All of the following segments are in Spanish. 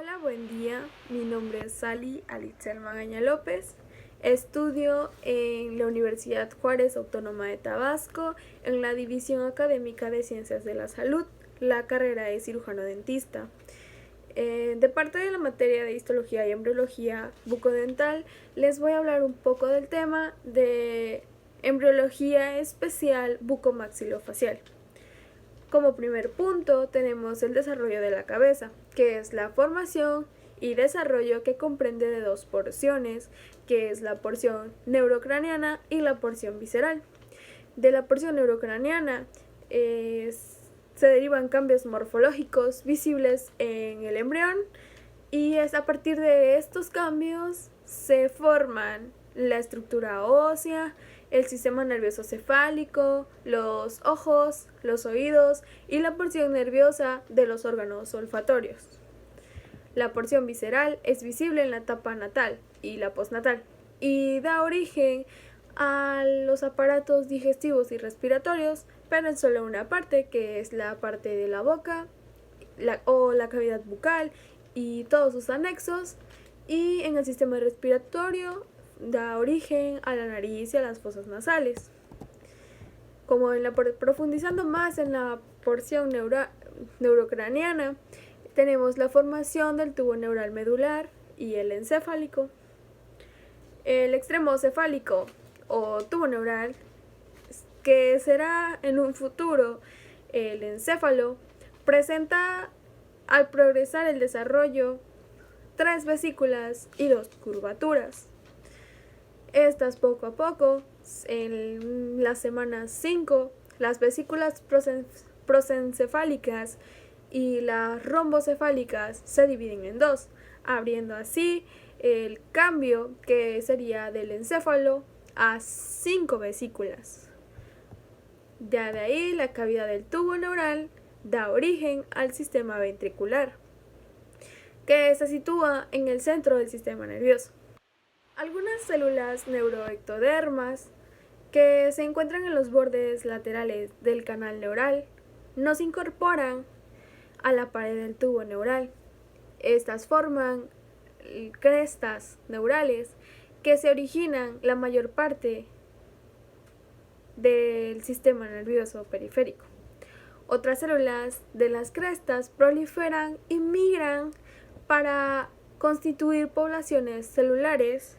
Hola, buen día. Mi nombre es Sally Alitzel Magaña López. Estudio en la Universidad Juárez Autónoma de Tabasco en la División Académica de Ciencias de la Salud. La carrera es cirujano dentista. De parte de la materia de histología y embriología bucodental, les voy a hablar un poco del tema de embriología especial bucomaxilofacial. Como primer punto tenemos el desarrollo de la cabeza, que es la formación y desarrollo que comprende de dos porciones, que es la porción neurocraniana y la porción visceral. De la porción neurocraniana se derivan cambios morfológicos visibles en el embrión y es a partir de estos cambios se forman la estructura ósea, el sistema nervioso cefálico, los ojos, los oídos y la porción nerviosa de los órganos olfatorios. La porción visceral es visible en la etapa natal y la postnatal y da origen a los aparatos digestivos y respiratorios, pero en solo una parte, que es la parte de la boca o la cavidad bucal y todos sus anexos, y en el sistema respiratorio da origen a la nariz y a las fosas nasales. Como profundizando más en la porción neurocraniana, tenemos la formación del tubo neural medular y el encéfalico. El extremo cefálico o tubo neural, que será en un futuro el encéfalo, presenta al progresar el desarrollo 3 vesículas y 2 curvaturas. Estas poco a poco, en la semana 5, las vesículas prosencefálicas y las rombocefálicas se dividen en dos, abriendo así el cambio que sería del encéfalo a 5 vesículas. Ya de ahí la cavidad del tubo neural da origen al sistema ventricular, que se sitúa en el centro del sistema nervioso. Algunas células neuroectodermas que se encuentran en los bordes laterales del canal neural no se incorporan a la pared del tubo neural. Estas forman crestas neurales que se originan la mayor parte del sistema nervioso periférico. Otras células de las crestas proliferan y migran para constituir poblaciones celulares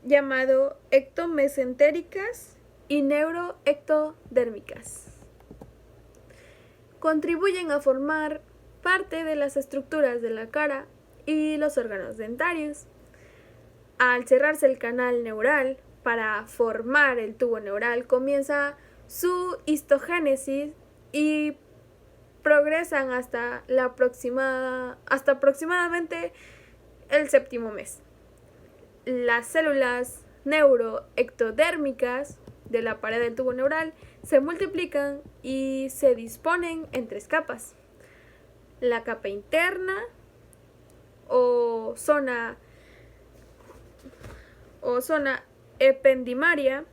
llamado ectomesentéricas y neuroectodérmicas. Contribuyen a formar parte de las estructuras de la cara y los órganos dentarios. Al cerrarse el canal neural para formar el tubo neural, comienza su histogénesis y progresan hasta aproximadamente el séptimo mes. Las células neuroectodérmicas de la pared del tubo neural se multiplican y se disponen en 3 capas. La capa interna o zona ependimaria,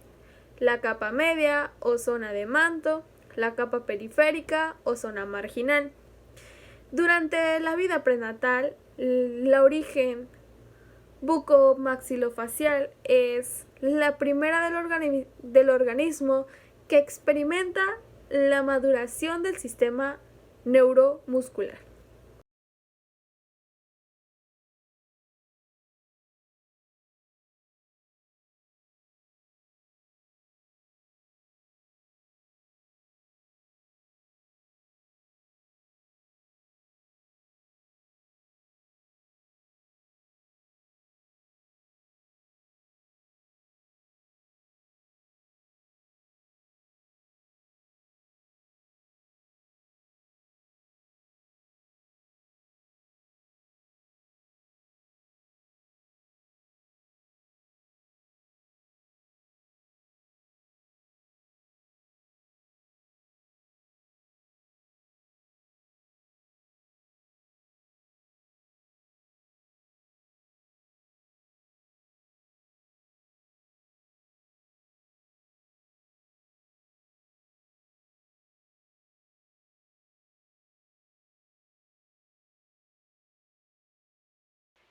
la capa media o zona de manto, la capa periférica o zona marginal. Durante la vida prenatal, el origen bucomaxilofacial es la primera del organismo que experimenta la maduración del sistema neuromuscular.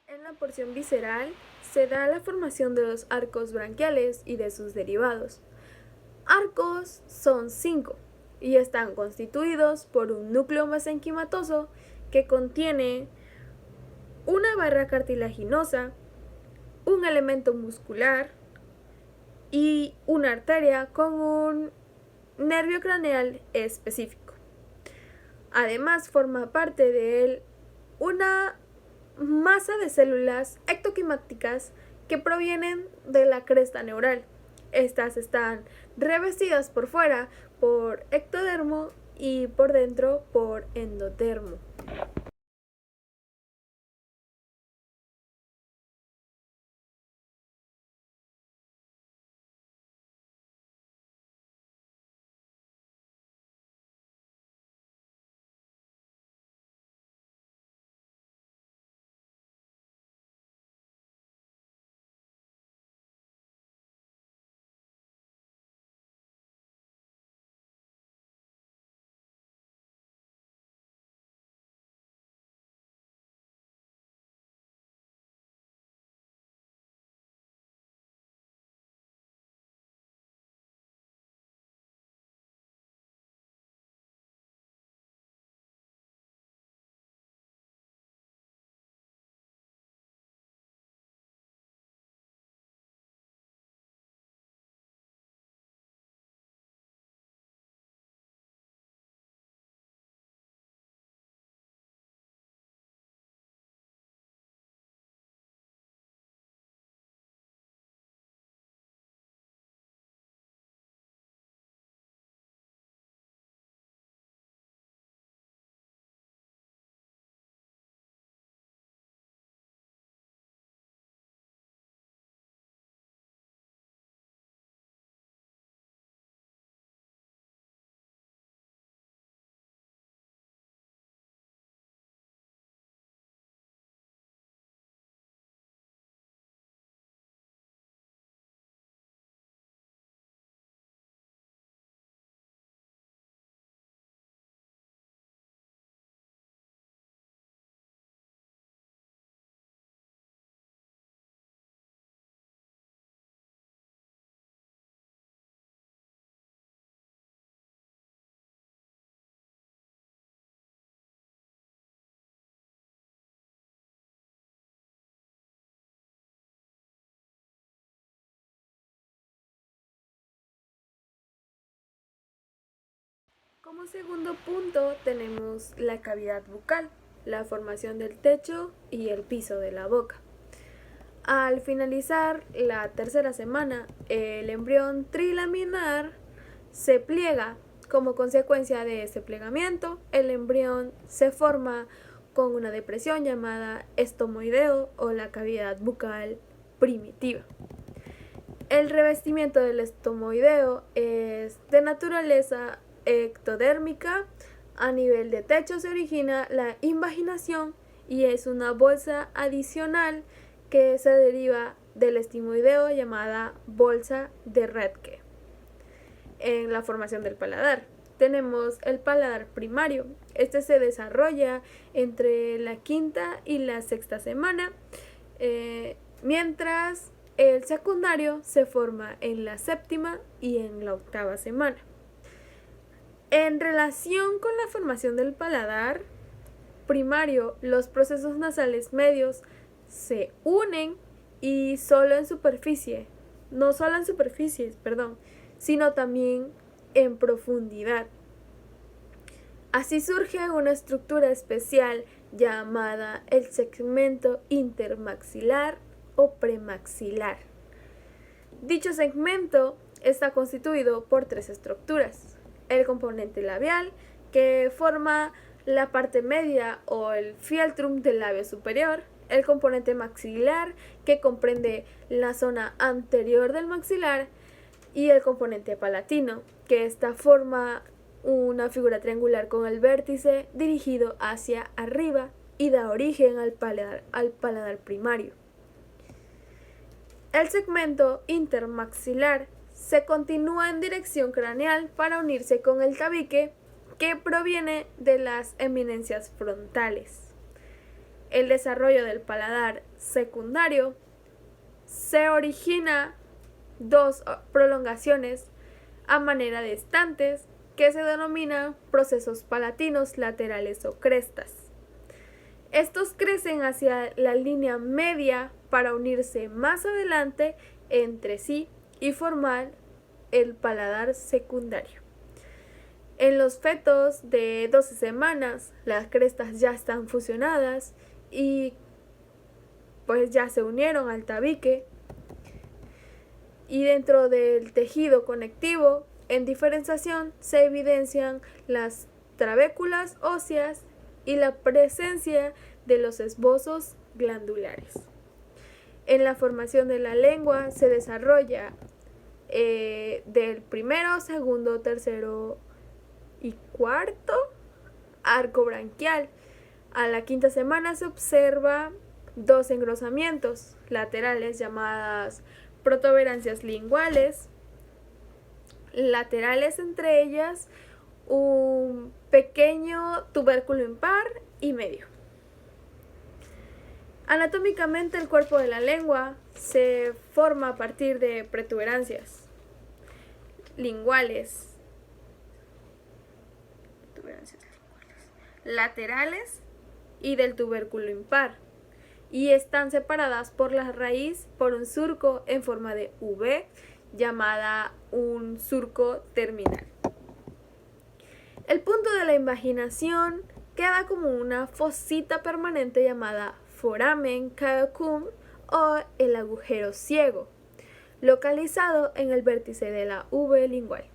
En la porción visceral se da la formación de los arcos branquiales y de sus derivados. Arcos son 5 y están constituidos por un núcleo mesenquimatoso que contiene una barra cartilaginosa, un elemento muscular y una arteria con un nervio craneal específico. Además, forma parte de él una masa de células ectoquimáticas que provienen de la cresta neural. Estas están revestidas por fuera por ectodermo y por dentro por endodermo. Como segundo punto tenemos la cavidad bucal, la formación del techo y el piso de la boca. Al finalizar la tercera semana, el embrión trilaminar se pliega. Como consecuencia de ese plegamiento, el embrión se forma con una depresión llamada estomoideo o la cavidad bucal primitiva. El revestimiento del estomoideo es de naturaleza ectodérmica. A nivel de techo se origina la invaginación y es una bolsa adicional que se deriva del estimoideo llamada bolsa de Redke. En la formación del paladar tenemos el paladar primario. Este se desarrolla entre la quinta y la sexta semana, mientras el secundario se forma en la séptima y en la octava semana. En relación con la formación del paladar primario, los procesos nasales medios se unen y no solo en superficie, sino también en profundidad. Así surge una estructura especial llamada el segmento intermaxilar o premaxilar. Dicho segmento está constituido por 3 estructuras: el componente labial, que forma la parte media o el fieltrum del labio superior; el componente maxilar, que comprende la zona anterior del maxilar; y el componente palatino, que esta forma una figura triangular con el vértice dirigido hacia arriba y da origen al paladar primario. El segmento intermaxilar se continúa en dirección craneal para unirse con el tabique, que proviene de las eminencias frontales. el desarrollo del paladar secundario, se origina dos prolongaciones a manera de estantes que se denominan procesos palatinos laterales o crestas. Estos crecen hacia la línea media para unirse más adelante entre sí y formar el paladar secundario. En los fetos de 12 semanas, las crestas ya están fusionadas y pues ya se unieron al tabique. Y dentro del tejido conectivo, en diferenciación, se evidencian las trabéculas óseas y la presencia de los esbozos glandulares. En la formación de la lengua se desarrolla del primero, segundo, tercero y cuarto arco branquial. A la quinta semana se observa dos engrosamientos laterales llamadas protuberancias linguales, laterales entre ellas un pequeño tubérculo impar y medio. Anatómicamente, el cuerpo de la lengua se forma a partir de protuberancias linguales, laterales y del tubérculo impar, y están separadas por la raíz por un surco en forma de V llamada un surco terminal. El punto de la invaginación queda como una fosita permanente llamada foramen caecum o el agujero ciego, localizado en el vértice de la V lingual.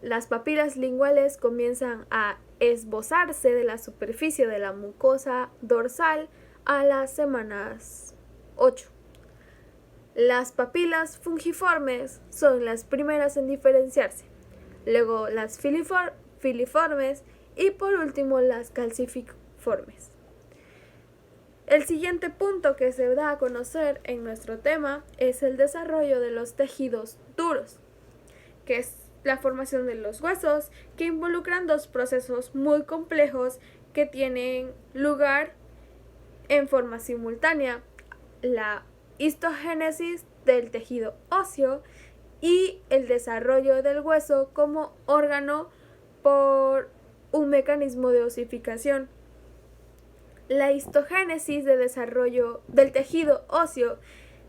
Las papilas linguales comienzan a esbozarse de la superficie de la mucosa dorsal a las semanas 8. Las papilas fungiformes son las primeras en diferenciarse, luego las filiformes y por último las calciformes. El siguiente punto que se da a conocer en nuestro tema es el desarrollo de los tejidos duros, que es la formación de los huesos, que involucran dos procesos muy complejos que tienen lugar en forma simultánea: la histogénesis del tejido óseo y el desarrollo del hueso como órgano por un mecanismo de osificación. La histogénesis de desarrollo del tejido óseo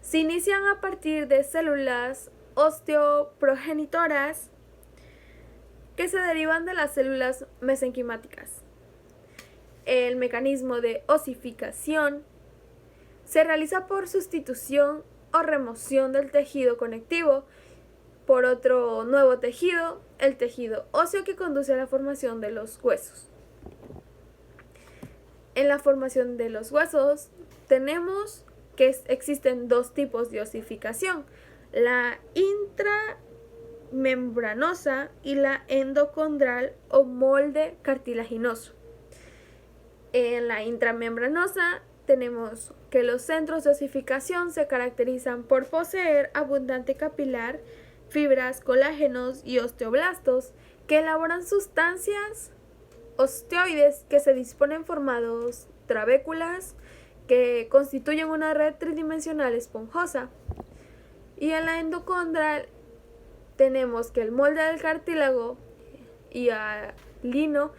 se inicia a partir de células osteoprogenitoras que se derivan de las células mesenquimáticas. El mecanismo de osificación se realiza por sustitución o remoción del tejido conectivo por otro nuevo tejido, el tejido óseo, que conduce a la formación de los huesos. En la formación de los huesos tenemos que existen dos tipos de osificación: la intramembranosa y la endocondral o molde cartilaginoso. En la intramembranosa tenemos que los centros de osificación se caracterizan por poseer abundante capilar, fibras, colágenos y osteoblastos que elaboran sustancias osteoides que se disponen formados trabéculas que constituyen una red tridimensional esponjosa. Y en la endocondral tenemos que el molde del cartílago hialino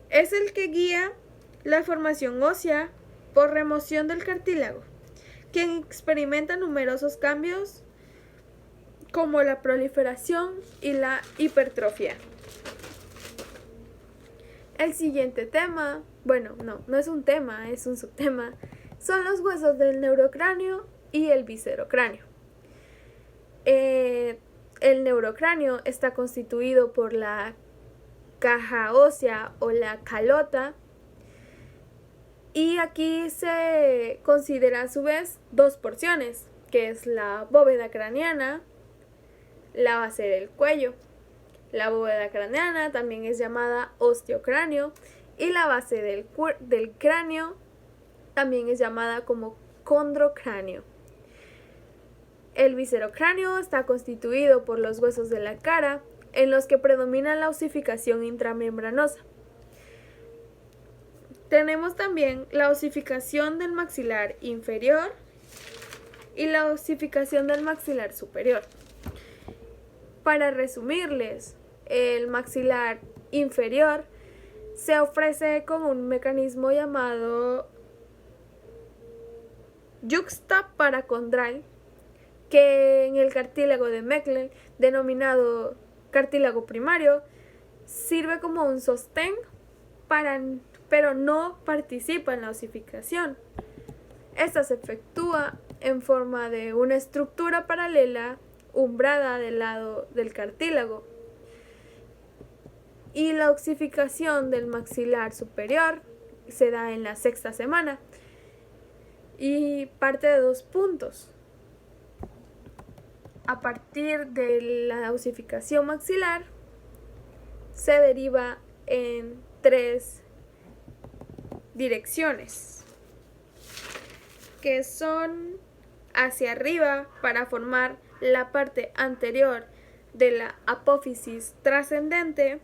es el que guía la formación ósea por remoción del cartílago, quien experimenta numerosos cambios como la proliferación y la hipertrofia. El siguiente tema, no es un tema, es un subtema, son los huesos del neurocráneo y el viscerocráneo. El neurocráneo está constituido por la caja ósea o la calota, y aquí se considera a su vez dos porciones, que es la bóveda craneana, la base del cuello. La bóveda craneana también es llamada osteocráneo y la base del cráneo también es llamada como condrocráneo. El viscerocráneo está constituido por los huesos de la cara, en los que predomina la osificación intramembranosa. Tenemos también la osificación del maxilar inferior y la osificación del maxilar superior. Para resumirles, el maxilar inferior se ofrece con un mecanismo llamado yuxtaparacondral, que en el cartílago de Meckel, denominado cartílago primario, sirve como un sostén, pero no participa en la osificación. Esta se efectúa en forma de una estructura paralela umbrada del lado del cartílago. Y la osificación del maxilar superior se da en la sexta semana y parte de 2 puntos. A partir de la osificación maxilar se deriva en 3 direcciones, que son hacia arriba para formar la parte anterior de la apófisis trascendente,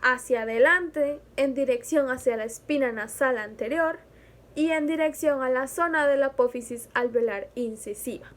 hacia adelante en dirección hacia la espina nasal anterior y en dirección a la zona de la apófisis alveolar incisiva.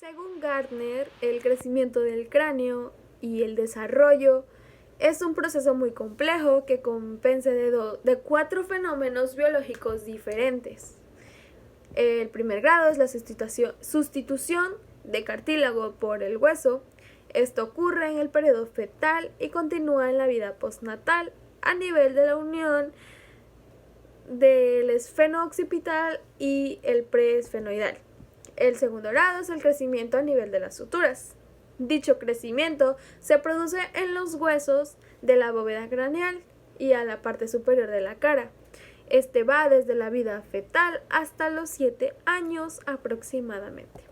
Según Gardner, el crecimiento del cráneo y el desarrollo es un proceso muy complejo que compensa de 4 fenómenos biológicos diferentes. El primer grado es la sustitución de cartílago por el hueso. Esto ocurre en el periodo fetal y continúa en la vida postnatal a nivel de la unión del esfeno occipital y el preesfenoidal. El segundo grado es el crecimiento a nivel de las suturas. Dicho crecimiento se produce en los huesos de la bóveda craneal y a la parte superior de la cara. Este va desde la vida fetal hasta los 7 años aproximadamente.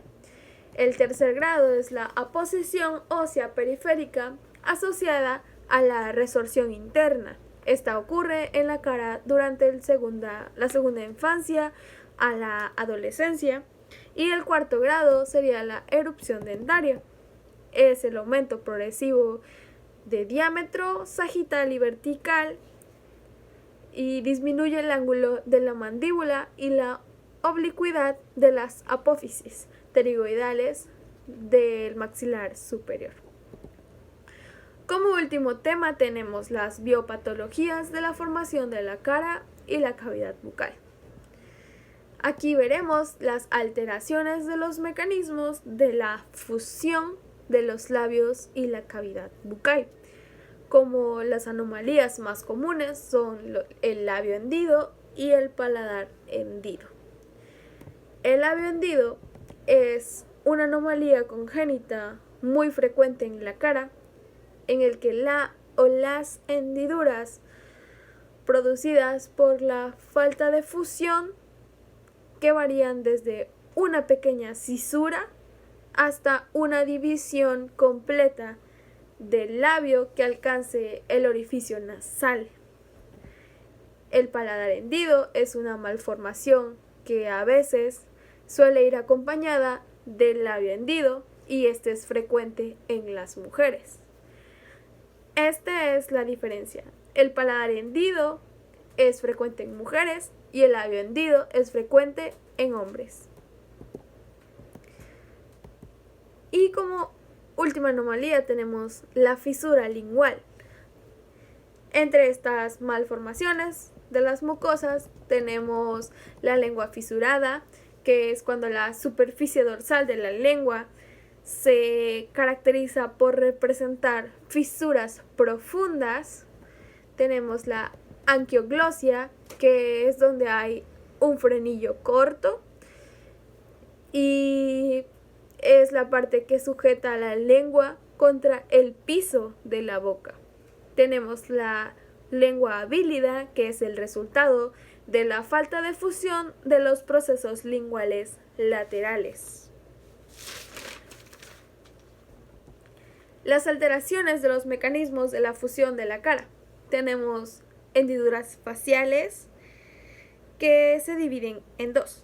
El tercer grado es la aposición ósea periférica asociada a la resorción interna. Esta ocurre en la cara durante la segunda infancia a la adolescencia. Y el cuarto grado sería la erupción dentaria. Es el aumento progresivo de diámetro sagital y vertical y disminuye el ángulo de la mandíbula y la oblicuidad de las apófisis pterigoidales del maxilar superior. Como último tema tenemos las biopatologías de la formación de la cara y la cavidad bucal. Aquí veremos las alteraciones de los mecanismos de la fusión de los labios y la cavidad bucal. Como las anomalías más comunes son el labio hendido y el paladar hendido. El labio hendido es una anomalía congénita muy frecuente en la cara, en el que las hendiduras producidas por la falta de fusión que varían desde una pequeña cisura hasta una división completa del labio que alcance el orificio nasal. El paladar hendido es una malformación que a veces suele ir acompañada del labio hendido y este es frecuente en las mujeres. Esta es la diferencia. El paladar hendido es frecuente en mujeres y el labio hendido es frecuente en hombres. Y como última anomalía tenemos la fisura lingual. Entre estas malformaciones de las mucosas tenemos la lengua fisurada, que es cuando la superficie dorsal de la lengua se caracteriza por representar fisuras profundas. Tenemos la anquioglosia, que es donde hay un frenillo corto y es la parte que sujeta a la lengua contra el piso de la boca. Tenemos la lengua abílida, que es el resultado de la falta de fusión de los procesos linguales laterales. Las alteraciones de los mecanismos de la fusión de la cara. Tenemos hendiduras faciales que se dividen en dos: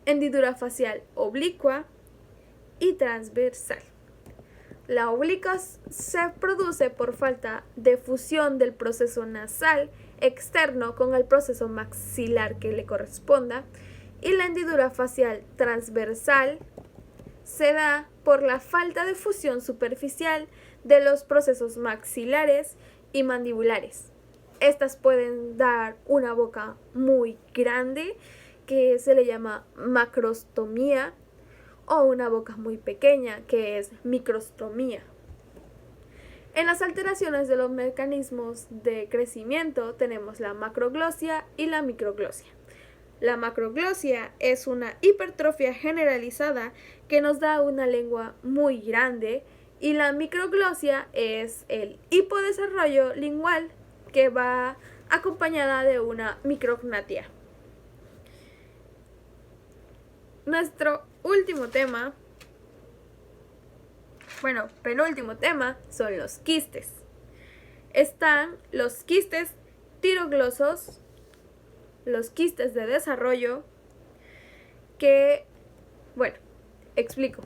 hendidura facial oblicua y transversal. La oblicua se produce por falta de fusión del proceso nasal externo con el proceso maxilar que le corresponda, y la hendidura facial transversal se da por la falta de fusión superficial de los procesos maxilares y mandibulares. Estas pueden dar una boca muy grande, que se le llama macrostomía, o una boca muy pequeña, que es microstomía. En las alteraciones de los mecanismos de crecimiento tenemos la macroglosia y la microglosia. La macroglosia es una hipertrofia generalizada que nos da una lengua muy grande, y la microglosia es el hipodesarrollo lingual que va acompañada de una micrognatia. Nuestro penúltimo tema son los quistes. Están los quistes tiroglosos, los quistes de desarrollo, explico.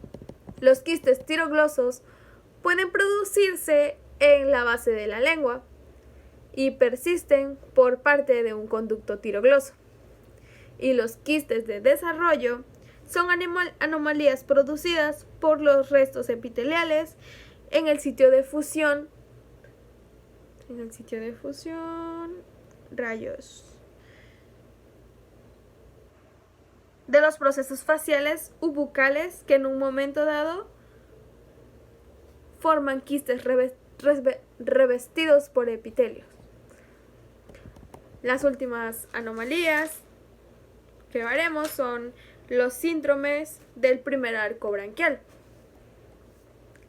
Los quistes tiroglosos pueden producirse en la base de la lengua y persisten por parte de un conducto tirogloso. Y los quistes de desarrollo son anomalías producidas por los restos epiteliales en el sitio de fusión de los procesos faciales u bucales que en un momento dado forman quistes revestidos por epitelios. Las últimas anomalías que veremos son los síndromes del primer arco branquial.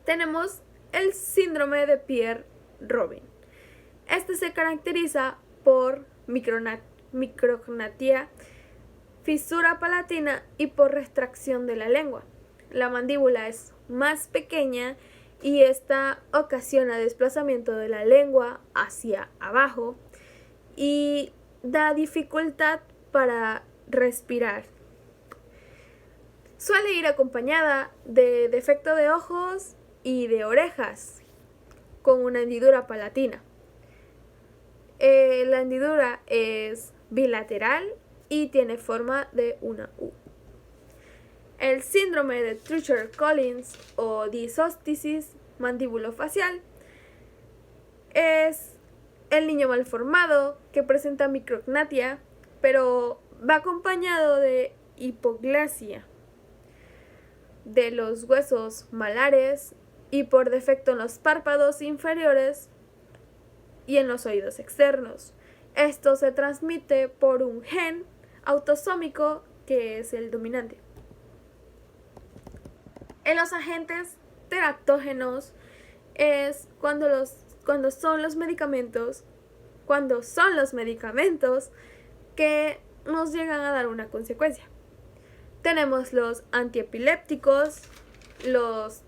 Tenemos el síndrome de Pierre-Robin. Este se caracteriza por micrognatia, fisura palatina y por retracción de la lengua. La mandíbula es más pequeña y esta ocasiona desplazamiento de la lengua hacia abajo y da dificultad para respirar. Suele ir acompañada de defecto de ojos y de orejas, con una hendidura palatina. La hendidura es bilateral y tiene forma de una U. El síndrome de Treacher-Collins o disóstosis mandíbulo-facial es el niño malformado que presenta micrognatia, pero va acompañado de hipoglasia de los huesos malares y por defecto en los párpados inferiores y en los oídos externos. Esto se transmite por un gen autosómico que es el dominante. En los agentes teraptógenos es cuando son los medicamentos que nos llegan a dar una consecuencia. Tenemos los antiepilépticos, los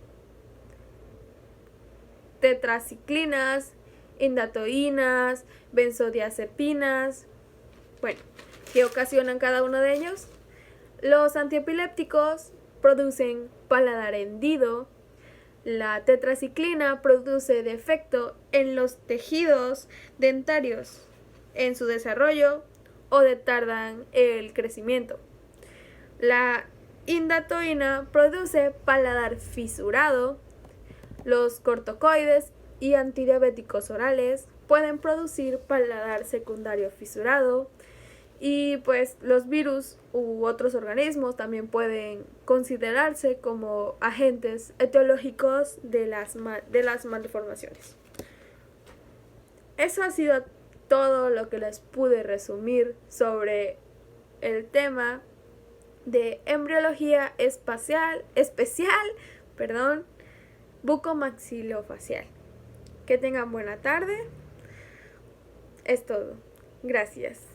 tetraciclinas, indatoínas, benzodiazepinas. Bueno, ¿qué ocasionan cada uno de ellos? Los antiepilépticos producen paladar hendido. La tetraciclina produce defecto en los tejidos dentarios en su desarrollo o retardan el crecimiento. La indatoína produce paladar fisurado. Los corticoides y antidiabéticos orales pueden producir paladar secundario fisurado. Y pues los virus u otros organismos también pueden considerarse como agentes etiológicos de las malformaciones. Eso ha sido todo lo que les pude resumir sobre el tema de embriología especial, bucomaxilofacial. Que tengan buena tarde. Es todo. Gracias.